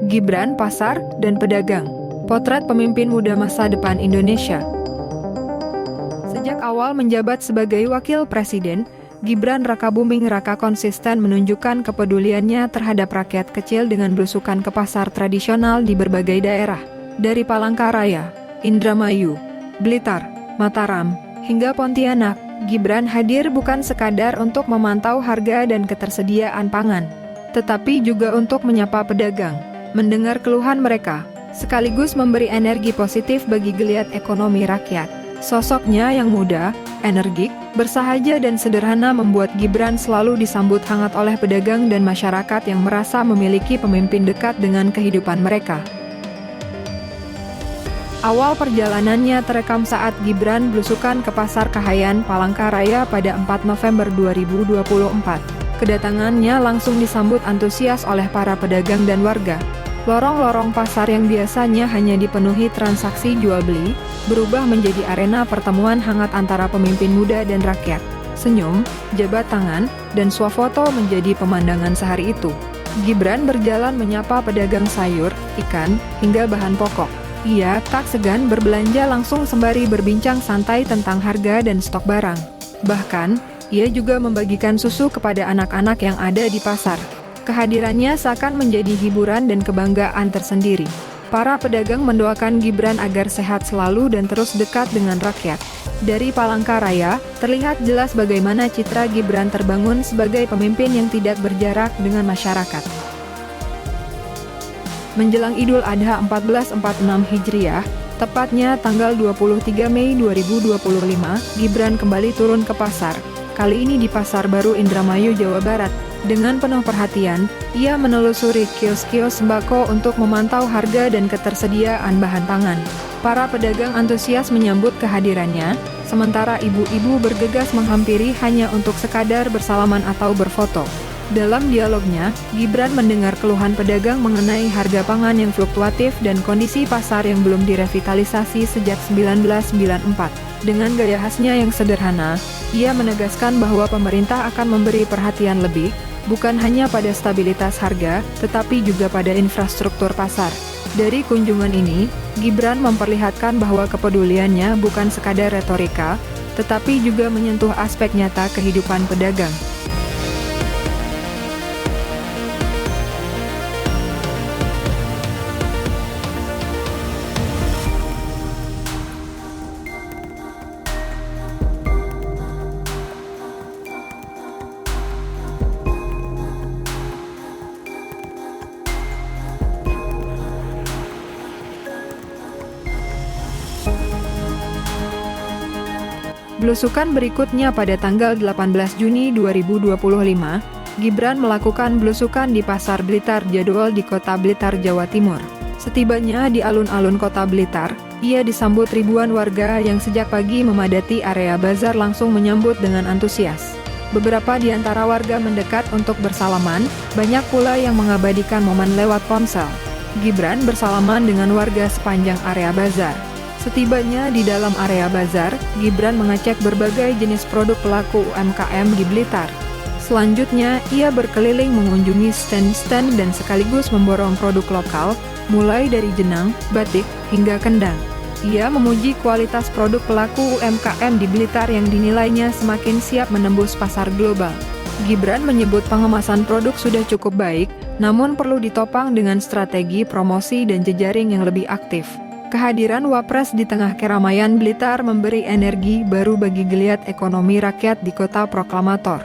Gibran, pasar, dan pedagang. Potret pemimpin muda masa depan Indonesia. Sejak awal menjabat sebagai wakil presiden, Gibran Rakabuming Raka konsisten menunjukkan kepeduliannya terhadap rakyat kecil dengan belusukan ke pasar tradisional di berbagai daerah. Dari Palangkaraya, Indramayu, Blitar, Mataram, hingga Pontianak, Gibran hadir bukan sekadar untuk memantau harga dan ketersediaan pangan, tetapi juga untuk menyapa pedagang, mendengar keluhan mereka, sekaligus memberi energi positif bagi geliat ekonomi rakyat. Sosoknya yang muda, energik, bersahaja dan sederhana membuat Gibran selalu disambut hangat oleh pedagang dan masyarakat yang merasa memiliki pemimpin dekat dengan kehidupan mereka. Awal perjalanannya terekam saat Gibran belusukan ke Pasar Kahayan, Palangkaraya pada 4 November 2024. Kedatangannya langsung disambut antusias oleh para pedagang dan warga. Lorong-lorong pasar yang biasanya hanya dipenuhi transaksi jual-beli, berubah menjadi arena pertemuan hangat antara pemimpin muda dan rakyat. Senyum, jabat tangan, dan swafoto menjadi pemandangan sehari itu. Gibran berjalan menyapa pedagang sayur, ikan, hingga bahan pokok. Ia tak segan berbelanja langsung sembari berbincang santai tentang harga dan stok barang. Bahkan, ia juga membagikan susu kepada anak-anak yang ada di pasar. Kehadirannya seakan menjadi hiburan dan kebanggaan tersendiri. Para pedagang mendoakan Gibran agar sehat selalu dan terus dekat dengan rakyat. Dari Palangkaraya, terlihat jelas bagaimana citra Gibran terbangun sebagai pemimpin yang tidak berjarak dengan masyarakat. Menjelang Idul Adha 1446 Hijriah, tepatnya tanggal 23 Mei 2025, Gibran kembali turun ke pasar. Kali ini di Pasar Baru Indramayu, Jawa Barat. Dengan penuh perhatian, ia menelusuri kios-kios sembako untuk memantau harga dan ketersediaan bahan pangan. Para pedagang antusias menyambut kehadirannya, sementara ibu-ibu bergegas menghampiri hanya untuk sekadar bersalaman atau berfoto. Dalam dialognya, Gibran mendengar keluhan pedagang mengenai harga pangan yang fluktuatif dan kondisi pasar yang belum direvitalisasi sejak 1994. Dengan gaya khasnya yang sederhana, ia menegaskan bahwa pemerintah akan memberi perhatian lebih, bukan hanya pada stabilitas harga, tetapi juga pada infrastruktur pasar. Dari kunjungan ini, Gibran memperlihatkan bahwa kepeduliannya bukan sekadar retorika, tetapi juga menyentuh aspek nyata kehidupan pedagang. Belusukan berikutnya pada tanggal 18 Juni 2025, Gibran melakukan belusukan di Pasar Blitar Jadwal di Kota Blitar, Jawa Timur. Setibanya di alun-alun Kota Blitar, ia disambut ribuan warga yang sejak pagi memadati area bazar langsung menyambut dengan antusias. Beberapa di antara warga mendekat untuk bersalaman, banyak pula yang mengabadikan momen lewat ponsel. Gibran bersalaman dengan warga sepanjang area bazar. Setibanya di dalam area bazar, Gibran mengecek berbagai jenis produk pelaku UMKM di Blitar. Selanjutnya, ia berkeliling mengunjungi stand-stand dan sekaligus memborong produk lokal, mulai dari jenang, batik, hingga kendang. Ia memuji kualitas produk pelaku UMKM di Blitar yang dinilainya semakin siap menembus pasar global. Gibran menyebut pengemasan produk sudah cukup baik, namun perlu ditopang dengan strategi promosi dan jejaring yang lebih aktif. Kehadiran Wapres di tengah keramaian Blitar memberi energi baru bagi geliat ekonomi rakyat di kota proklamator.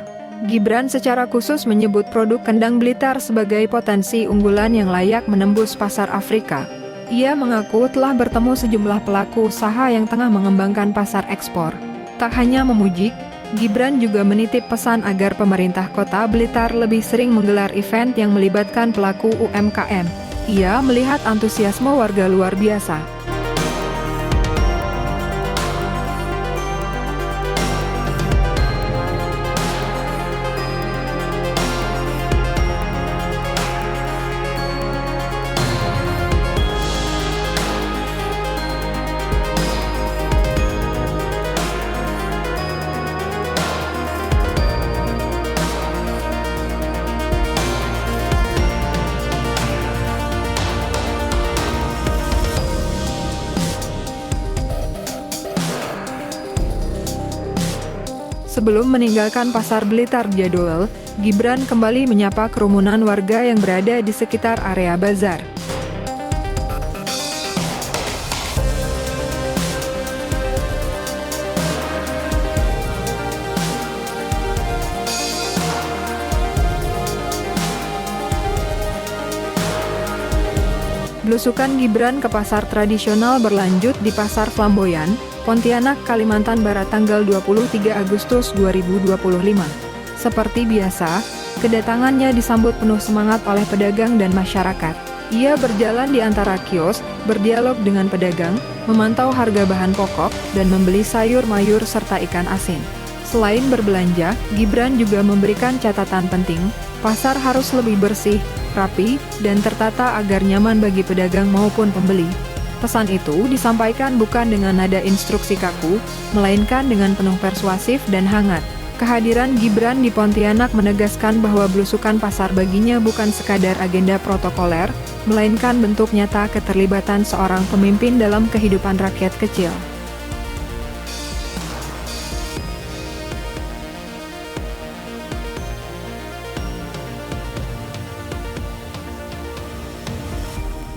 Gibran secara khusus menyebut produk kendang Blitar sebagai potensi unggulan yang layak menembus pasar Afrika. Ia mengaku telah bertemu sejumlah pelaku usaha yang tengah mengembangkan pasar ekspor. Tak hanya memuji, Gibran juga menitip pesan agar pemerintah kota Blitar lebih sering menggelar event yang melibatkan pelaku UMKM. Ia melihat antusiasme warga luar biasa. Sebelum meninggalkan Pasar Blitar Jadwal, Gibran kembali menyapa kerumunan warga yang berada di sekitar area bazar. Belusukan Gibran ke pasar tradisional berlanjut di Pasar Flamboyan, Pontianak, Kalimantan Barat tanggal 23 Agustus 2025. Seperti biasa, kedatangannya disambut penuh semangat oleh pedagang dan masyarakat. Ia berjalan di antara kios, berdialog dengan pedagang, memantau harga bahan pokok, dan membeli sayur mayur serta ikan asin. Selain berbelanja, Gibran juga memberikan catatan penting, pasar harus lebih bersih, rapi, dan tertata agar nyaman bagi pedagang maupun pembeli. Pesan itu disampaikan bukan dengan nada instruksi kaku, melainkan dengan penuh persuasif dan hangat. Kehadiran Gibran di Pontianak menegaskan bahwa belusukan pasar baginya bukan sekadar agenda protokoler, melainkan bentuk nyata keterlibatan seorang pemimpin dalam kehidupan rakyat kecil.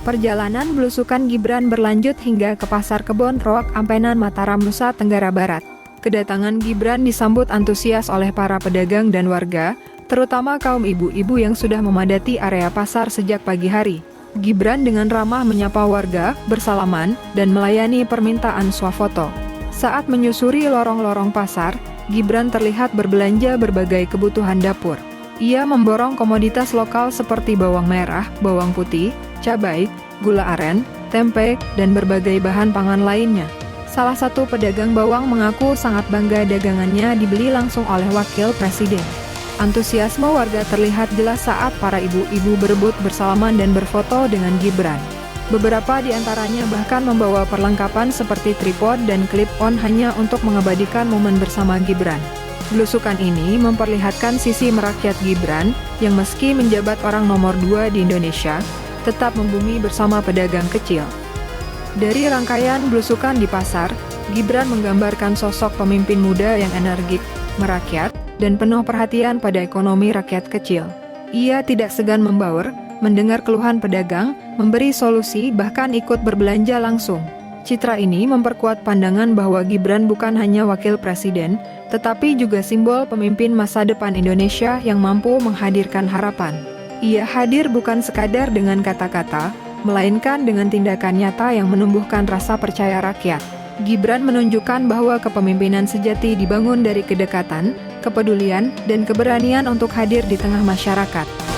Perjalanan belusukan Gibran berlanjut hingga ke Pasar Kebon Roak, Ampenan, Mataram, Nusa Tenggara Barat. Kedatangan Gibran disambut antusias oleh para pedagang dan warga, terutama kaum ibu-ibu yang sudah memadati area pasar sejak pagi hari. Gibran dengan ramah menyapa warga, bersalaman, dan melayani permintaan swafoto. Saat menyusuri lorong-lorong pasar, Gibran terlihat berbelanja berbagai kebutuhan dapur. Ia memborong komoditas lokal seperti bawang merah, bawang putih, cabai, gula aren, tempe, dan berbagai bahan pangan lainnya. Salah satu pedagang bawang mengaku sangat bangga dagangannya dibeli langsung oleh Wakil Presiden. Antusiasme warga terlihat jelas saat para ibu-ibu berebut bersalaman dan berfoto dengan Gibran. Beberapa di antaranya bahkan membawa perlengkapan seperti tripod dan clip-on hanya untuk mengabadikan momen bersama Gibran. Belusukan ini memperlihatkan sisi merakyat Gibran, yang meski menjabat orang nomor 2 di Indonesia, tetap membumi bersama pedagang kecil. Dari rangkaian belusukan di pasar, Gibran menggambarkan sosok pemimpin muda yang energik, merakyat, dan penuh perhatian pada ekonomi rakyat kecil. Ia tidak segan membaur, mendengar keluhan pedagang, memberi solusi, bahkan ikut berbelanja langsung. Citra ini memperkuat pandangan bahwa Gibran bukan hanya wakil presiden, tetapi juga simbol pemimpin masa depan Indonesia yang mampu menghadirkan harapan. Ia hadir bukan sekadar dengan kata-kata, melainkan dengan tindakan nyata yang menumbuhkan rasa percaya rakyat. Gibran menunjukkan bahwa kepemimpinan sejati dibangun dari kedekatan, kepedulian, dan keberanian untuk hadir di tengah masyarakat.